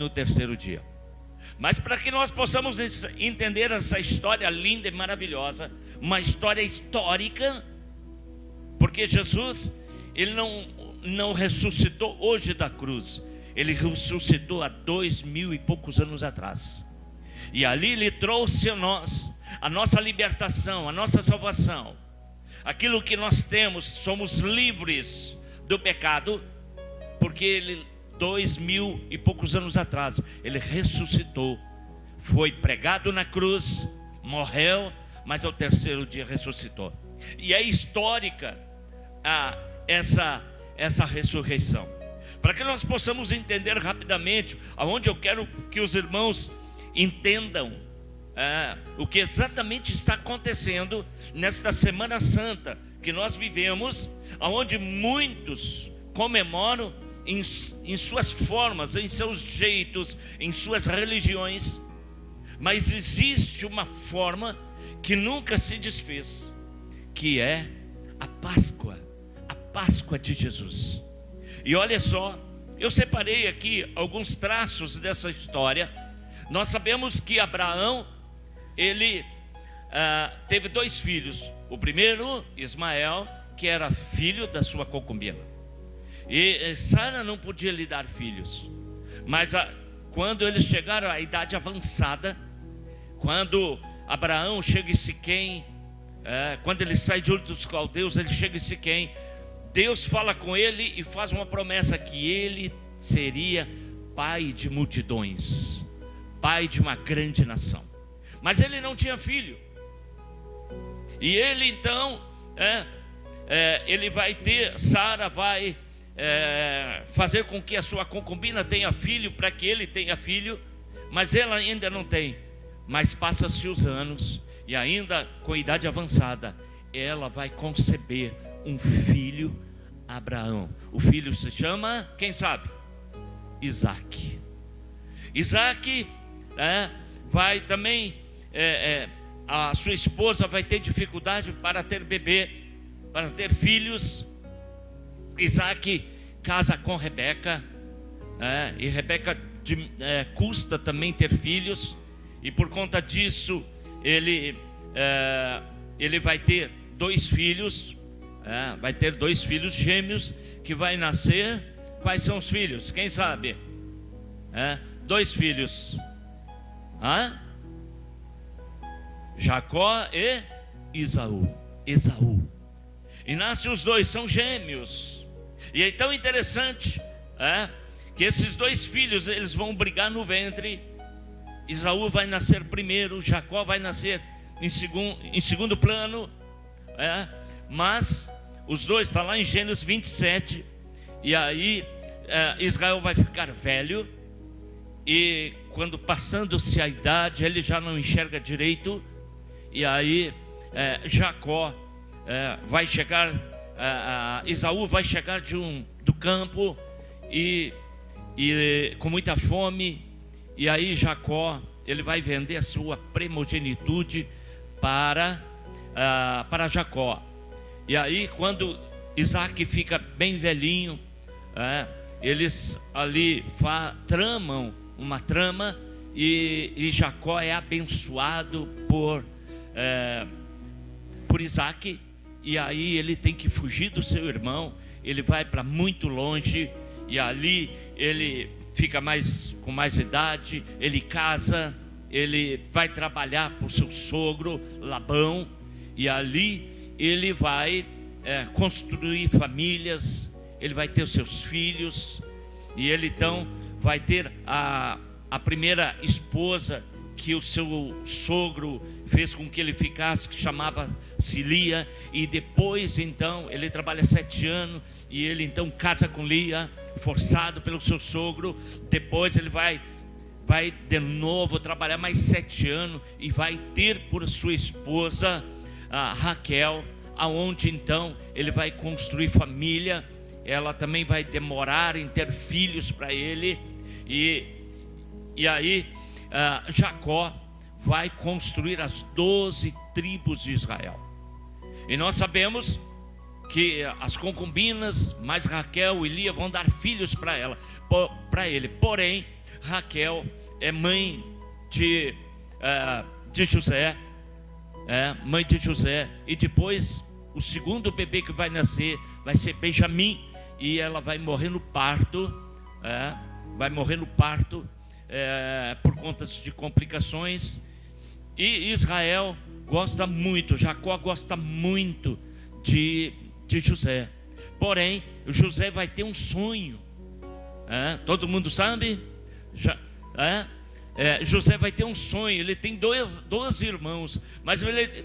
no terceiro dia. Mas para que nós possamos entender essa história linda e maravilhosa, uma história histórica, porque Jesus, ele não ressuscitou hoje da cruz, ele ressuscitou há 2000 e poucos anos atrás, e ali ele trouxe a nossa libertação, a nossa salvação, aquilo que nós temos, somos livres do pecado, porque ele, 2000 e poucos anos atrás, ele ressuscitou, foi pregado na cruz, morreu, mas ao terceiro dia ressuscitou. E é histórica essa ressurreição. Para que nós possamos entender rapidamente, aonde eu quero que os irmãos entendam o que exatamente está acontecendo nesta Semana Santa que nós vivemos, aonde muitos comemoram em suas formas, em seus jeitos, em suas religiões, mas existe uma forma que nunca se desfez, que é a Páscoa de Jesus. E olha só, eu separei aqui alguns traços dessa história. Nós sabemos que Abraão, ele teve 2 filhos. O primeiro, Ismael, que era filho da sua concubina, e Sara não podia lhe dar filhos. Mas quando eles chegaram à idade avançada, quando Abraão chega em Siquém, quando ele sai de Ur dos Caldeus, ele chega em Siquém, Deus fala com ele e faz uma promessa que ele seria pai de multidões, pai de uma grande nação. Mas ele não tinha filho. E ele então, ele vai ter, Sara vai fazer com que a sua concubina tenha filho, para que ele tenha filho, mas ela ainda não tem. Mas passa-se os anos, e ainda com idade avançada, ela vai conceber um filho, Abraão. O filho se chama, quem sabe? Isaac. Isaac vai também, a sua esposa vai ter dificuldade para ter bebê, para ter filhos. Isaac casa com Rebeca, e Rebeca custa também ter filhos, e por conta disso ele vai ter 2 filhos, vai ter 2 filhos gêmeos que vai nascer. Quais são os filhos? Quem sabe? 2 filhos, Jacó e Esaú. E nascem os 2, são gêmeos. E é tão interessante que esses 2 filhos, eles vão brigar no ventre. Esaú vai nascer primeiro, Jacó vai nascer em segundo plano, mas os 2 estão lá em Gênesis 27. E aí Israel vai ficar velho, e quando passando-se a idade, ele já não enxerga direito. E aí Jacó vai chegar, Esaú vai chegar do campo e com muita fome. E aí Jacó, ele vai vender a sua primogenitura para Jacó. E aí quando Isaac fica bem velhinho, eles ali tramam uma trama, e Jacó é abençoado por Isaac. E aí ele tem que fugir do seu irmão, ele vai para muito longe, e ali ele fica com mais idade, ele casa, ele vai trabalhar por seu sogro Labão, e ali ele vai construir famílias, ele vai ter os seus filhos, e ele então vai ter a primeira esposa que o seu sogro fez com que ele ficasse, que chamava-se Lia. E depois então ele trabalha 7 anos, e ele então casa com Lia, forçado pelo seu sogro. Depois ele vai de novo trabalhar mais 7 anos, e vai ter por sua esposa Raquel, aonde então ele vai construir família. Ela também vai demorar em ter filhos para ele, e aí Jacó vai construir as 12 tribos de Israel. E nós sabemos que as concubinas, mais Raquel e Lia, vão dar filhos para ele. Porém, Raquel é mãe de José, mãe de José, e depois o segundo bebê que vai nascer vai ser Benjamim, e ela vai morrer no parto, por conta de complicações. E Israel gosta muito, Jacó gosta muito de José. Porém, José vai ter um sonho. Todo mundo sabe? José vai ter um sonho. Ele tem 12 irmãos, mas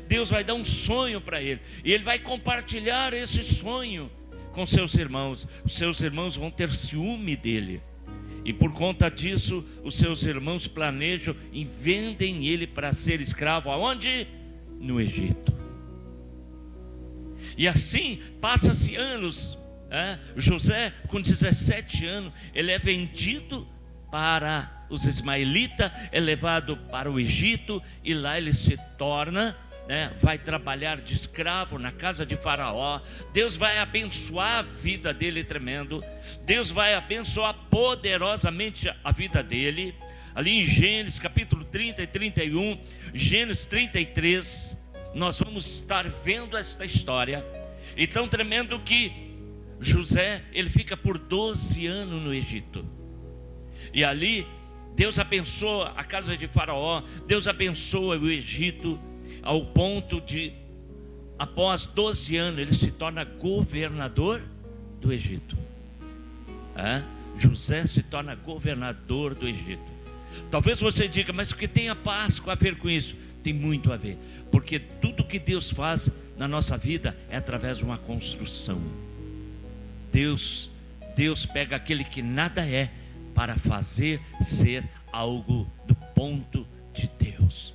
Deus vai dar um sonho para ele, e ele vai compartilhar esse sonho com seus irmãos. Os seus irmãos vão ter ciúme dele, e por conta disso os seus irmãos planejam e vendem ele para ser escravo. Aonde? No Egito. E assim passa-se anos. José, com 17 anos, ele é vendido para os ismaelitas, é levado para o Egito, e lá ele se torna, vai trabalhar de escravo na casa de Faraó. Deus vai abençoar a vida dele tremendo. Deus vai abençoar poderosamente a vida dele. Ali em Gênesis capítulo 30 e 31, Gênesis 33, nós vamos estar vendo esta história. E tão tremendo que José, ele fica por 12 anos no Egito. E ali Deus abençoa a casa de Faraó, Deus abençoa o Egito, ao ponto de, após 12 anos, ele se torna governador do Egito. José se torna governador do Egito. Talvez você diga, mas o que tem a Páscoa a ver com isso? Tem muito a ver, porque tudo que Deus faz na nossa vida é através de uma construção. Deus pega aquele que nada é para fazer ser algo do ponto de Deus.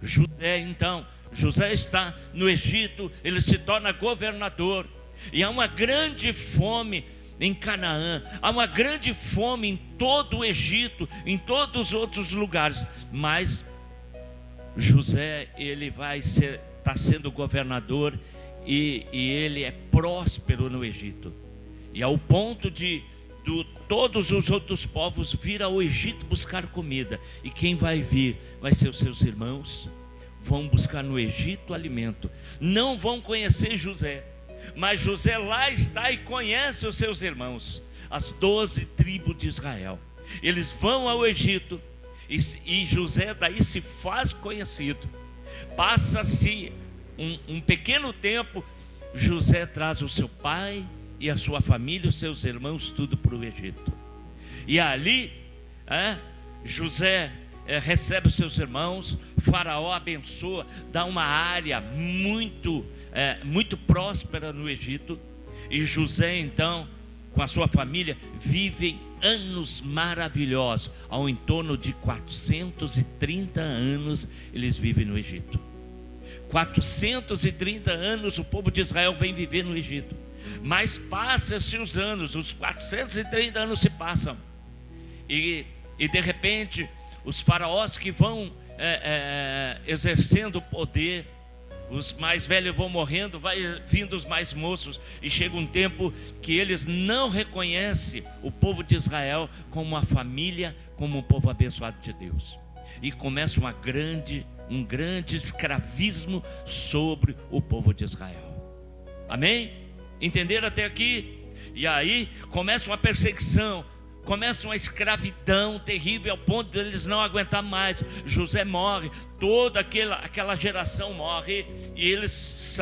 José está no Egito, ele se torna governador, e há uma grande fome em Canaã, há uma grande fome em todo o Egito, em todos os outros lugares, mas José, ele está sendo governador, e ele é próspero no Egito, e ao ponto de todos os outros povos vir ao Egito buscar comida. E quem vai vir vai ser os seus irmãos. Vão buscar no Egito alimento. Não vão conhecer José, mas José lá está e conhece os seus irmãos, as 12 tribos de Israel. Eles vão ao Egito, e José daí se faz conhecido. Passa-se um pequeno tempo, José traz o seu pai e a sua família, os seus irmãos, tudo para o Egito. E ali José recebe os seus irmãos. Faraó abençoa, dá uma área muito próspera no Egito. E José então, com a sua família, vivem anos maravilhosos. Ao em torno de 430 anos eles vivem no Egito. 430 anos o povo de Israel vem viver no Egito. Mas passam-se os anos, os 430 anos se passam, e de repente os faraós que vão exercendo o poder, os mais velhos vão morrendo, vai vindo os mais moços, e chega um tempo que eles não reconhecem o povo de Israel como uma família, como um povo abençoado de Deus, e começa um grande escravismo sobre o povo de Israel. Amém? Entenderam até aqui? E aí começa uma perseguição, começa uma escravidão terrível, ao ponto de eles não aguentar mais. José morre, toda aquela geração morre, e eles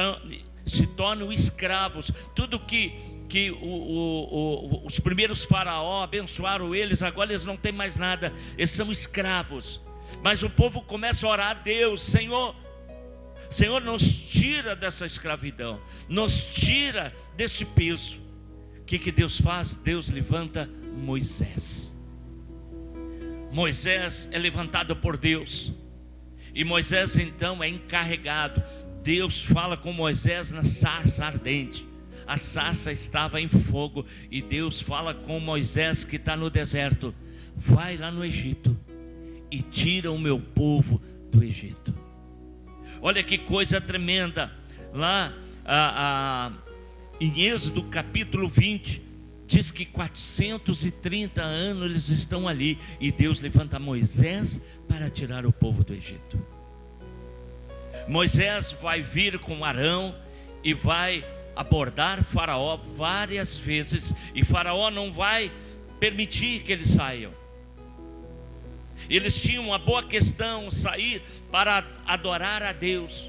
se tornam escravos. Tudo que os primeiros faraós abençoaram eles, agora eles não têm mais nada, eles são escravos. Mas o povo começa a orar a Deus: Senhor, nos tira dessa escravidão, nos tira desse peso. O que Deus faz? Deus levanta Moisés. Moisés é levantado por Deus, e Moisés então é encarregado. Deus fala com Moisés na sarça ardente. A sarça estava em fogo, e Deus fala com Moisés que está no deserto: vai lá no Egito e tira o meu povo do Egito. Olha que coisa tremenda. Lá em Êxodo capítulo 20, diz que 430 anos eles estão ali, e Deus levanta Moisés para tirar o povo do Egito. Moisés vai vir com Arão e vai abordar Faraó várias vezes, e Faraó não vai permitir que eles saiam. Eles tinham uma boa questão: sair para adorar a Deus,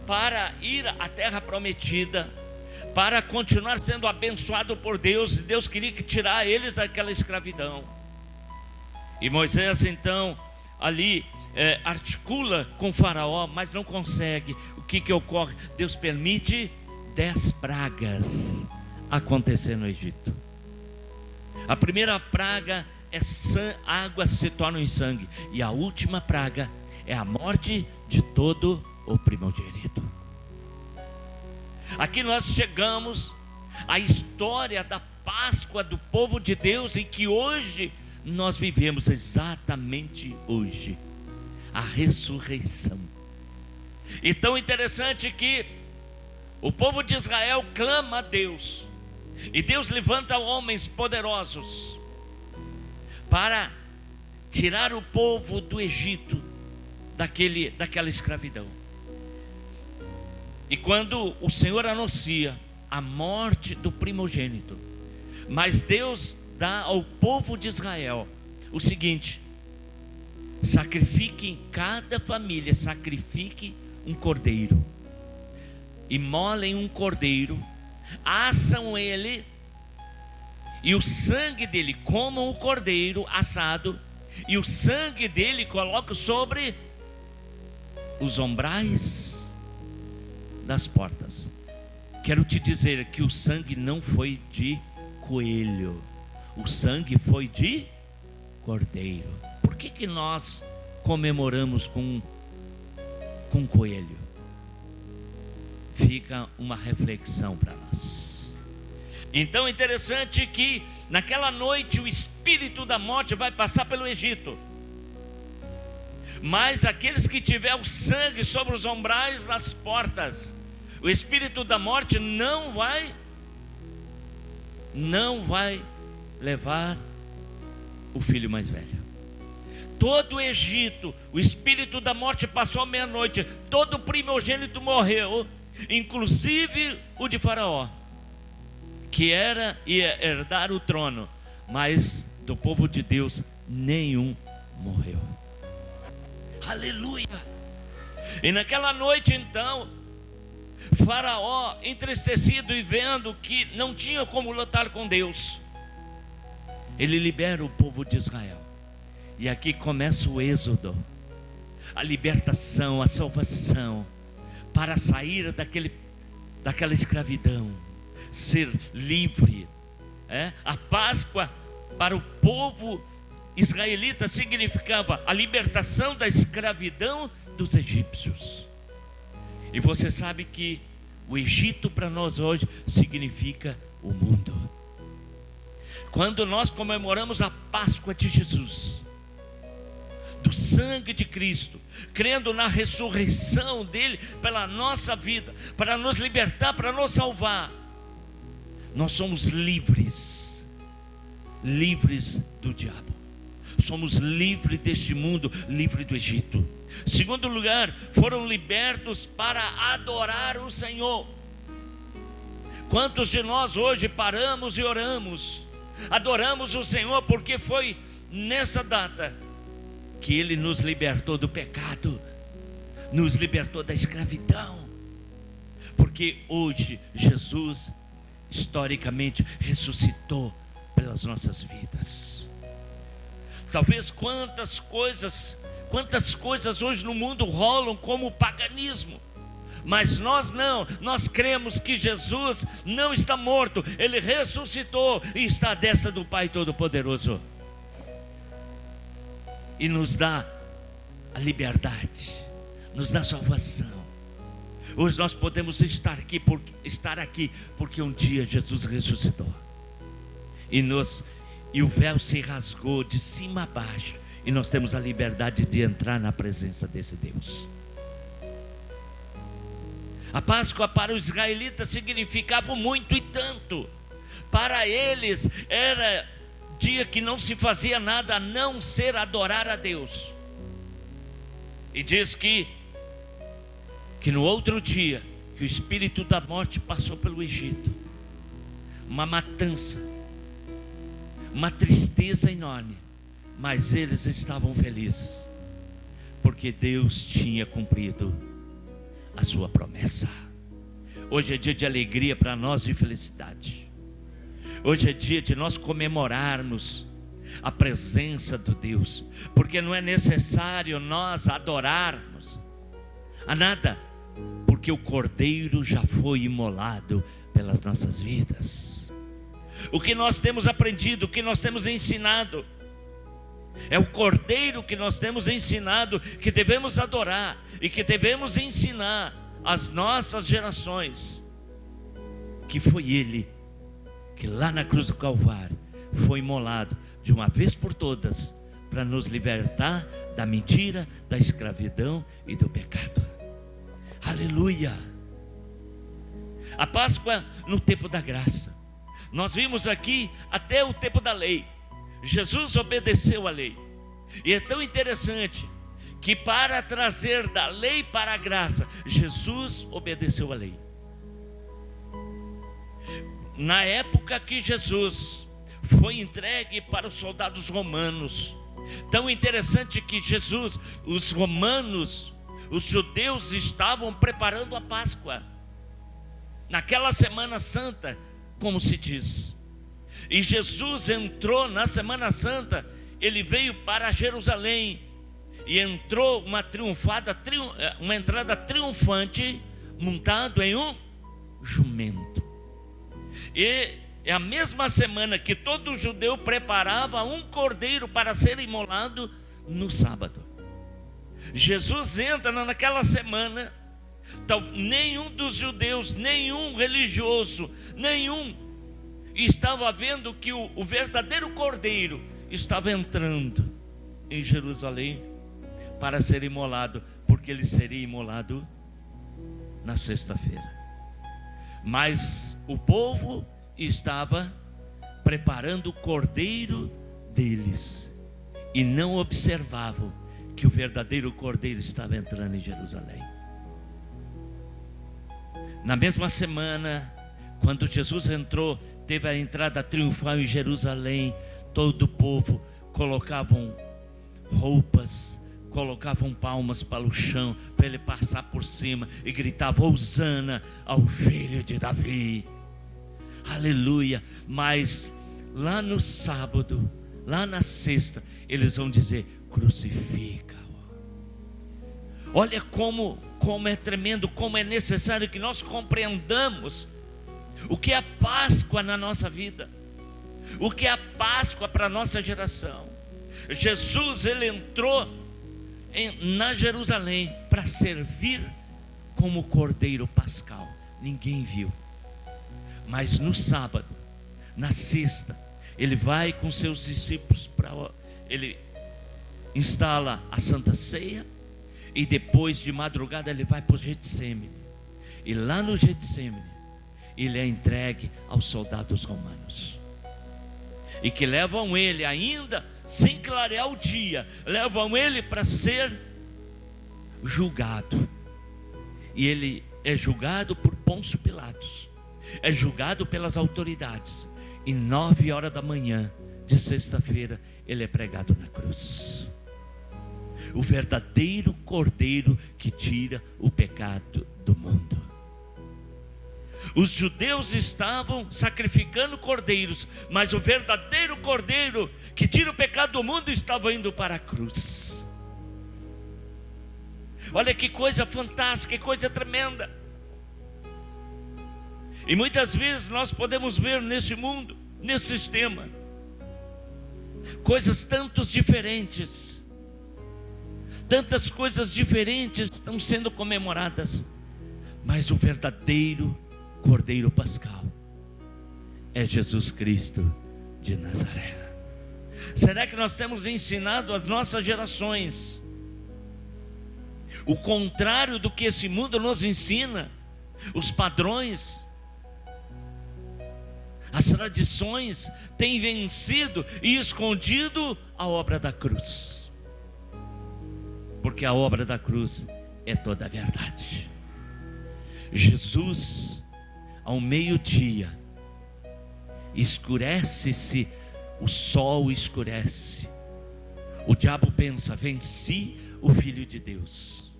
para ir à terra prometida, para continuar sendo abençoado por Deus. E Deus queria tirar eles daquela escravidão. E Moisés então ali articula com Faraó, mas não consegue. O que ocorre? Deus permite 10 pragas acontecer no Egito. A primeira praga é água se torna em sangue, e a última praga é a morte de todo o primogênito. Aqui nós chegamos à história da Páscoa do povo de Deus, em que hoje nós vivemos, exatamente hoje, a ressurreição. E tão interessante que o povo de Israel clama a Deus, e Deus levanta homens poderosos para tirar o povo do Egito, daquela escravidão. E quando o Senhor anuncia a morte do primogênito, mas Deus dá ao povo de Israel o seguinte: sacrifiquem, cada família sacrifique um cordeiro, imolem um cordeiro, assam ele, e o sangue dele, comam o cordeiro assado, e o sangue dele colocam sobre os umbrais das portas. Quero te dizer que o sangue não foi de coelho, o sangue foi de cordeiro. Por que nós comemoramos com coelho? Fica uma reflexão para nós. Então é interessante que naquela noite o espírito da morte vai passar pelo Egito, mas aqueles que tiver o sangue sobre os umbrais das portas, o espírito da morte não vai levar o filho mais velho. Todo o Egito, o espírito da morte passou à meia-noite, todo primogênito morreu, inclusive o de Faraó, que ia herdar o trono, mas do povo de Deus nenhum morreu. Aleluia! E naquela noite então, Faraó, entristecido e vendo que não tinha como lutar com Deus, ele libera o povo de Israel. E aqui começa o êxodo, a libertação, a salvação, para sair daquela escravidão, ser livre. A Páscoa para o povo israelita significava a libertação da escravidão dos egípcios. E você sabe que o Egito para nós hoje significa o mundo. Quando nós comemoramos a Páscoa de Jesus, do sangue de Cristo, crendo na ressurreição dele pela nossa vida, para nos libertar, para nos salvar, nós somos livres do diabo, somos livres deste mundo, livres do Egito. Segundo lugar, foram libertos para adorar o Senhor. Quantos de nós hoje paramos e oramos, adoramos o Senhor, porque foi nessa data que Ele nos libertou do pecado, nos libertou da escravidão, porque hoje Jesus historicamente ressuscitou pelas nossas vidas. Talvez quantas coisas hoje no mundo rolam como o paganismo, mas nós não, nós cremos que Jesus não está morto, Ele ressuscitou e está à destra do Pai Todo-Poderoso, e nos dá a liberdade, nos dá salvação. Hoje nós podemos estar aqui porque um dia Jesus ressuscitou, e o véu se rasgou de cima a baixo, e nós temos a liberdade de entrar na presença desse Deus. A Páscoa para os israelitas significava muito e tanto, Para eles era dia que não se fazia nada a não ser adorar a Deus. E diz que no outro dia, que o espírito da morte passou pelo Egito, uma matança, uma tristeza enorme, mas eles estavam felizes, porque Deus tinha cumprido a sua promessa. Hoje é dia de alegria para nós, de felicidade. Hoje é dia de nós comemorarmos a presença de Deus, porque não é necessário nós adorarmos a nada, porque o Cordeiro já foi imolado pelas nossas vidas. O que nós temos aprendido, o que nós temos ensinado, é o Cordeiro que nós temos ensinado, que devemos adorar e que devemos ensinar às nossas gerações, que foi Ele que lá na cruz do Calvário foi imolado de uma vez por todas, para nos libertar da mentira, da escravidão e do pecado. Aleluia! A Páscoa no tempo da graça. Nós vimos aqui até o tempo da lei. Jesus obedeceu à lei. E é tão interessante que para trazer da lei para a graça, Jesus obedeceu à lei. Na época que Jesus foi entregue para os soldados romanos, tão interessante que Jesus, os romanos, os judeus estavam preparando a Páscoa, naquela Semana Santa, como se diz. E Jesus entrou na Semana Santa, ele veio para Jerusalém, e entrou uma entrada triunfante, montado em um jumento. E é a mesma semana que todo judeu preparava um cordeiro para ser imolado no sábado. Jesus entra naquela semana, nenhum dos judeus, nenhum religioso, nenhum estava vendo que o verdadeiro cordeiro estava entrando em Jerusalém para ser imolado, porque ele seria imolado na sexta-feira. Mas o povo estava preparando o cordeiro deles e não observavam que o verdadeiro cordeiro estava entrando em Jerusalém. Na mesma semana, quando Jesus entrou, teve a entrada triunfal em Jerusalém, todo o povo colocavam roupas, colocavam palmas para o chão, para ele passar por cima, e gritavam: Hosana ao filho de Davi, aleluia. Mas lá no sábado, lá na sexta, eles vão dizer: crucifica-o. Olha como é tremendo, como é necessário que nós compreendamos o que é a Páscoa na nossa vida, o que é a Páscoa para a nossa geração. Jesus, ele entrou na Jerusalém para servir como cordeiro pascal. Ninguém viu, mas no sábado, na sexta, ele vai com seus discípulos ele instala a Santa Ceia, e depois de madrugada ele vai para o Getsêmani, e lá no Getsêmani ele é entregue aos soldados romanos, e que levam ele ainda sem clarear o dia, levam ele para ser julgado. E ele é julgado por Pôncio Pilatos, é julgado pelas autoridades, e 9h da manhã de sexta-feira ele é pregado na cruz. O verdadeiro cordeiro que tira o pecado do mundo. Os judeus estavam sacrificando cordeiros, mas o verdadeiro cordeiro que tira o pecado do mundo estava indo para a cruz. Olha que coisa fantástica, que coisa tremenda. E muitas vezes nós podemos ver nesse mundo, nesse sistema, coisas tantos diferentes, tantas coisas diferentes estão sendo comemoradas, mas o verdadeiro Cordeiro Pascal é Jesus Cristo de Nazaré. Será que nós temos ensinado às nossas gerações o contrário do que esse mundo nos ensina? Os padrões, As tradições têm vencido e escondido a obra da cruz, porque a obra da cruz é toda a verdade. Jesus, ao meio-dia, escurece-se, o sol escurece. O diabo pensa: venci o Filho de Deus.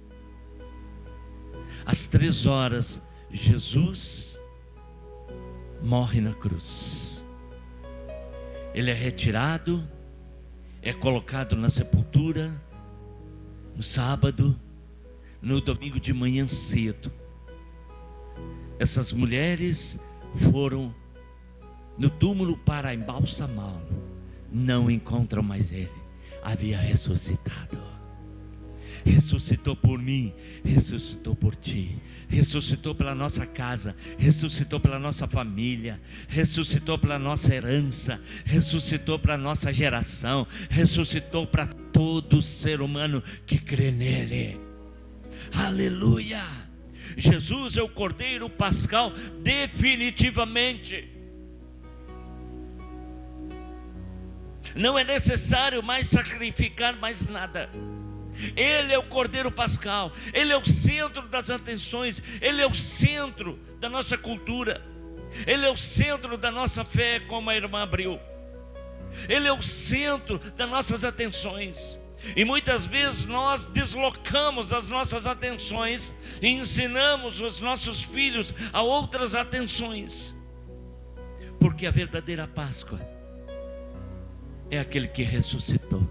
Às 3h, Jesus morre na cruz. Ele é retirado, é colocado na sepultura no sábado. No domingo de manhã cedo, essas mulheres foram no túmulo para embalsamá-lo. Não encontram mais ele. Havia ressuscitado. Ressuscitou por mim, ressuscitou por ti, ressuscitou pela nossa casa, ressuscitou pela nossa família, ressuscitou pela nossa herança, ressuscitou para a nossa geração, ressuscitou para todo ser humano que crê nele. Aleluia! Jesus é o Cordeiro Pascal definitivamente. Não é necessário mais sacrificar mais nada. Ele é o Cordeiro Pascal. Ele é o centro das atenções. Ele é o centro da nossa cultura. Ele é o centro da nossa fé, como a irmã abriu. Ele é o centro das nossas atenções. E muitas vezes nós deslocamos as nossas atenções e ensinamos os nossos filhos a outras atenções. Porque a verdadeira Páscoa é aquele que ressuscitou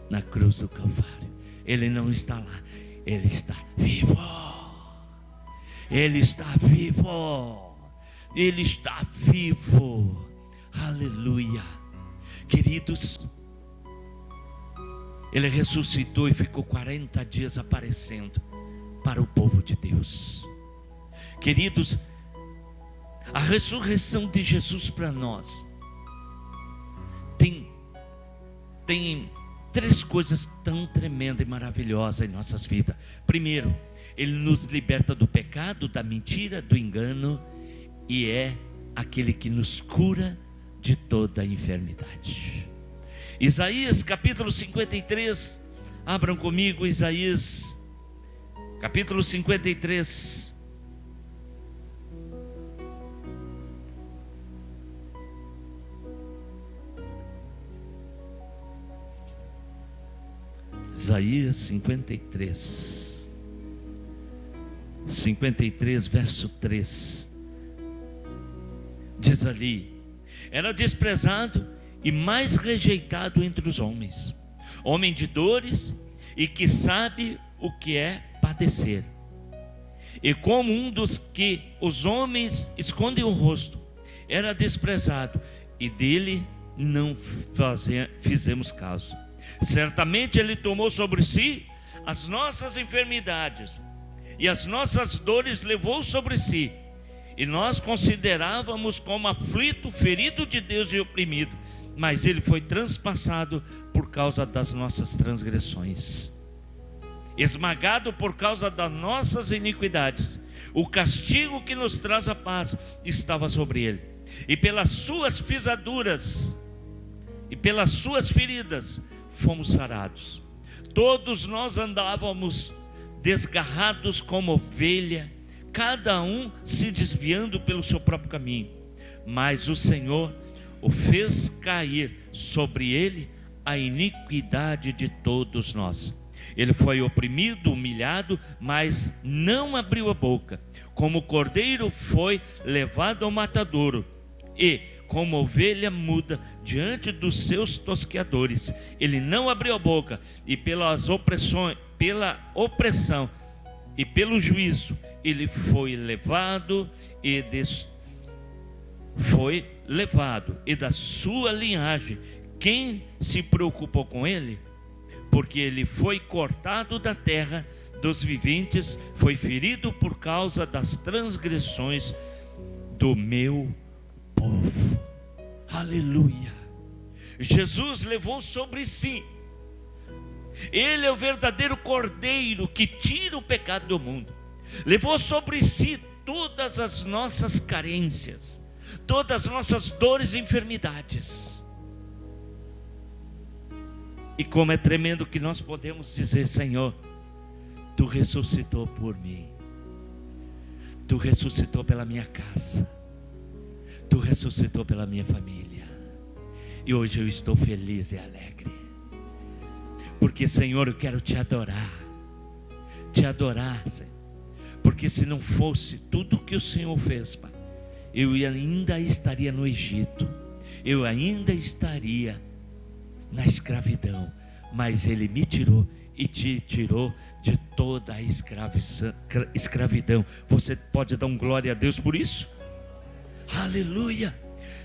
na cruz do Calvário. Ele não está lá, ele está vivo. Ele está vivo. Ele está vivo. Aleluia. Queridos, ele ressuscitou e ficou 40 dias aparecendo para o povo de Deus. Queridos, a ressurreição de Jesus para nós tem 3 coisas tão tremendas e maravilhosas em nossas vidas. Primeiro, ele nos liberta do pecado, da mentira, do engano, e é aquele que nos cura de toda a enfermidade. Isaías capítulo 53, abram comigo Isaías capítulo 53. Isaías 53, verso 3, diz ali: era desprezado e mais rejeitado entre os homens, homem de dores e que sabe o que é padecer, e como um dos que os homens escondem o rosto, era desprezado, e dele não fizemos caso. Certamente ele tomou sobre si as nossas enfermidades, e as nossas dores levou sobre si, e nós considerávamos como aflito, ferido de Deus e oprimido, mas ele foi transpassado por causa das nossas transgressões, esmagado por causa das nossas iniquidades. O castigo que nos traz a paz estava sobre ele, e pelas suas pisaduras e pelas suas feridas fomos sarados. Todos nós andávamos desgarrados como ovelha, cada um se desviando pelo seu próprio caminho, mas o Senhor o fez cair sobre ele a iniquidade de todos nós. Ele foi oprimido, humilhado, mas não abriu a boca. Como cordeiro foi levado ao matadouro, e como ovelha muda diante dos seus tosqueadores, ele não abriu a boca, e pela opressão e pelo juízo ele foi levado, e da sua linhagem quem se preocupou com ele? Porque ele foi cortado da terra dos viventes, foi ferido por causa das transgressões do meu povo. Aleluia. Jesus levou sobre si. Ele é o verdadeiro cordeiro que tira o pecado do mundo. Levou sobre si todas as nossas carências, todas as nossas dores e enfermidades. E como é tremendo que nós podemos dizer: Senhor, Tu ressuscitou por mim, Tu ressuscitou pela minha casa, Tu ressuscitou pela minha família, e hoje eu estou feliz e alegre, porque, Senhor, eu quero Te adorar, Senhor, porque se não fosse tudo que o Senhor fez, Pai, eu ainda estaria no Egito, eu ainda estaria na escravidão, mas Ele me tirou e te tirou de toda a escravidão. Você pode dar um glória a Deus por isso? Aleluia!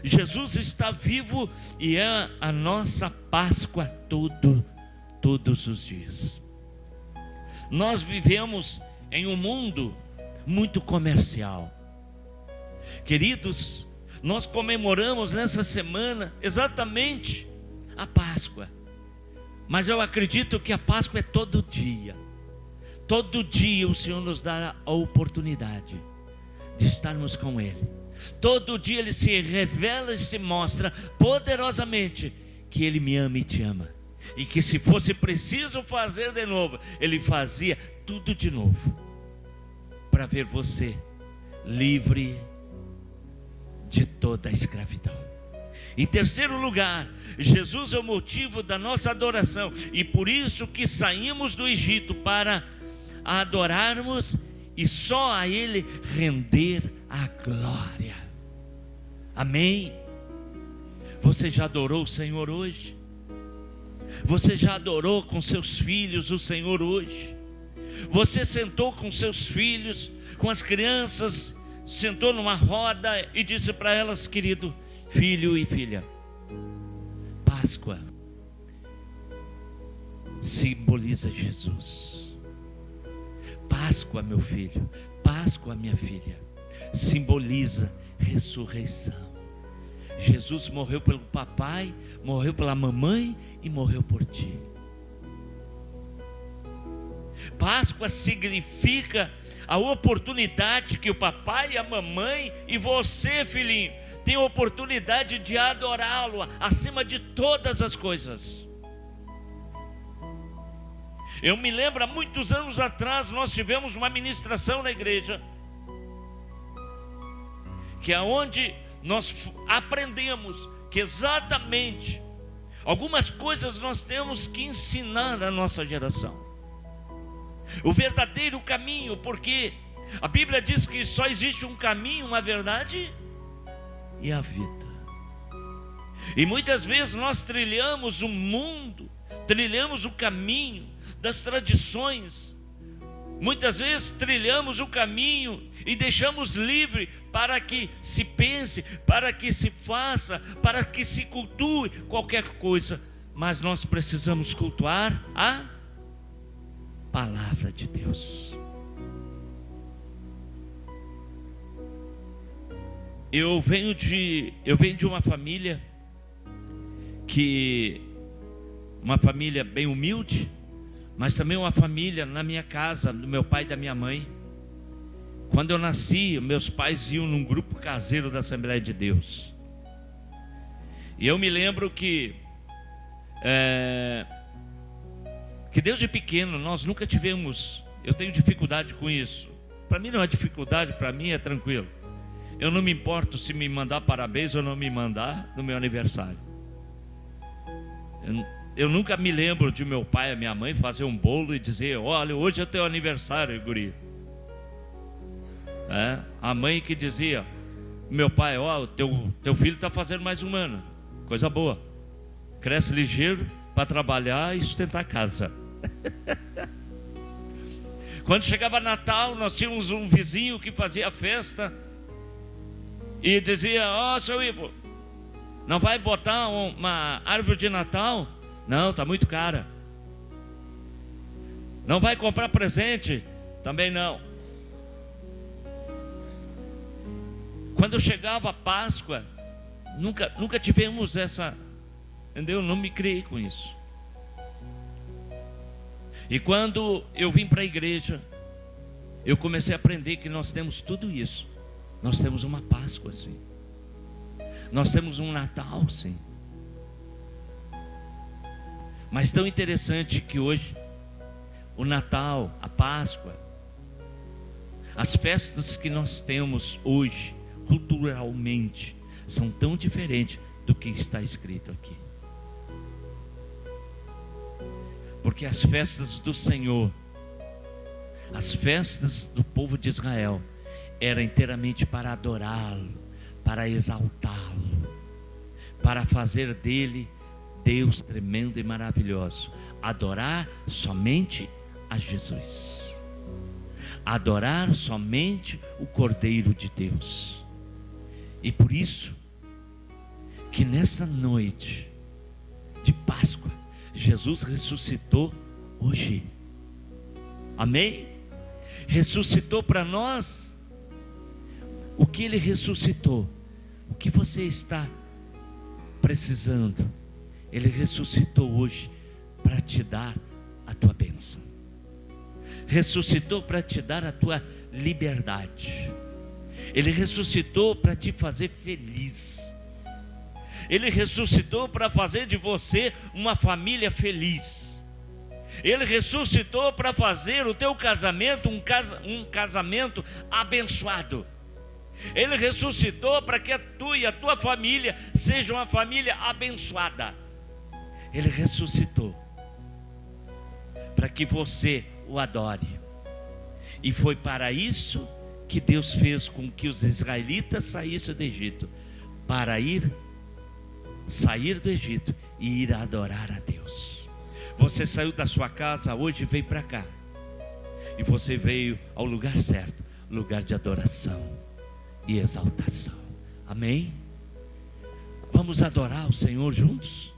Jesus está vivo e é a nossa Páscoa todos os dias. Nós vivemos em um mundo muito comercial. Queridos, nós comemoramos nessa semana exatamente a Páscoa, mas eu acredito que a Páscoa é todo dia. Todo dia o Senhor nos dá a oportunidade de estarmos com Ele. Todo dia Ele se revela e se mostra poderosamente que Ele me ama e te ama, e que se fosse preciso fazer de novo, Ele fazia tudo de novo, para ver você livre de toda a escravidão. Em terceiro lugar, Jesus é o motivo da nossa adoração, e por isso que saímos do Egito para adorarmos e só a Ele render a glória. Amém? Você já adorou o Senhor hoje? Você já adorou com seus filhos o Senhor hoje? Você sentou com seus filhos, com as crianças, sentou numa roda e disse para elas: querido filho e filha, Páscoa simboliza Jesus. Páscoa, meu filho, Páscoa, minha filha, simboliza ressurreição. Jesus morreu pelo papai, morreu pela mamãe e morreu por ti. Páscoa significa a oportunidade que o papai, a mamãe e você, filhinho, tem a oportunidade de adorá-lo acima de todas as coisas. Eu me lembro, há muitos anos atrás, nós tivemos uma ministração na igreja, que é onde nós aprendemos que exatamente algumas coisas nós temos que ensinar à nossa geração. O verdadeiro caminho, porque a Bíblia diz que só existe um caminho, uma verdade e a vida. E muitas vezes nós trilhamos o mundo, trilhamos o caminho das tradições. Muitas vezes trilhamos o caminho e deixamos livre para que se pense, para que se faça, para que se cultue qualquer coisa. Mas nós precisamos cultuar a palavra de Deus. Eu venho de uma família uma família bem humilde, mas também uma família na minha casa, do meu pai e da minha mãe. Quando eu nasci, meus pais iam num grupo caseiro da Assembleia de Deus. E eu me lembro que desde pequeno nós nunca tivemos, eu tenho dificuldade com isso. Para mim não é dificuldade, para mim é tranquilo. Eu não me importo se me mandar parabéns ou não me mandar no meu aniversário. Eu nunca me lembro de meu pai e minha mãe fazer um bolo e dizer: olha, hoje é teu aniversário, guri. A mãe que dizia: meu pai, ó, teu filho está fazendo mais um ano, coisa boa, cresce ligeiro para trabalhar e sustentar a casa. Quando chegava Natal, nós tínhamos um vizinho que fazia festa e dizia: ó, seu Ivo, não vai botar uma árvore de Natal? Não, está muito cara. Não vai comprar presente? Também não. Quando chegava a Páscoa, nunca tivemos essa, entendeu? Não me criei com isso. E quando eu vim para a igreja, eu comecei a aprender que nós temos tudo isso. Nós temos uma Páscoa assim. Nós temos um Natal, sim. Mas tão interessante que hoje, o Natal, a Páscoa, as festas que nós temos hoje, culturalmente, são tão diferentes do que está escrito aqui. Porque as festas do Senhor, as festas do povo de Israel, eram inteiramente para adorá-lo, para exaltá-lo, para fazer dele Deus tremendo e maravilhoso. Adorar somente a Jesus, adorar somente o Cordeiro de Deus. E por isso que nessa noite de Páscoa, Jesus ressuscitou hoje. Amém? Ressuscitou para nós. O que Ele ressuscitou? O que você está precisando? Ele ressuscitou hoje para te dar a tua bênção. Ressuscitou para te dar a tua liberdade. Ele ressuscitou para te fazer feliz. Ele ressuscitou para fazer de você uma família feliz. Ele ressuscitou para fazer o teu casamento um casamento abençoado. Ele ressuscitou para que tu e a tua família sejam uma família abençoada. Ele ressuscitou para que você o adore. E foi para isso que Deus fez com que os israelitas saíssem do Egito, para sair do Egito e ir adorar a Deus. Você saiu da sua casa hoje e veio para cá, e você veio ao lugar certo, lugar de adoração e exaltação. Amém? Vamos adorar o Senhor juntos?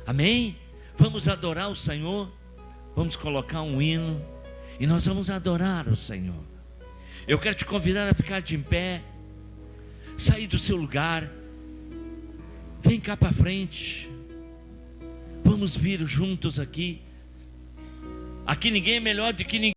Amém? Vamos adorar o Senhor. Vamos colocar um hino e nós vamos adorar o Senhor. Eu quero te convidar a ficar de pé, sair do seu lugar, vem cá para frente, vamos vir juntos aqui. Aqui ninguém é melhor do que ninguém.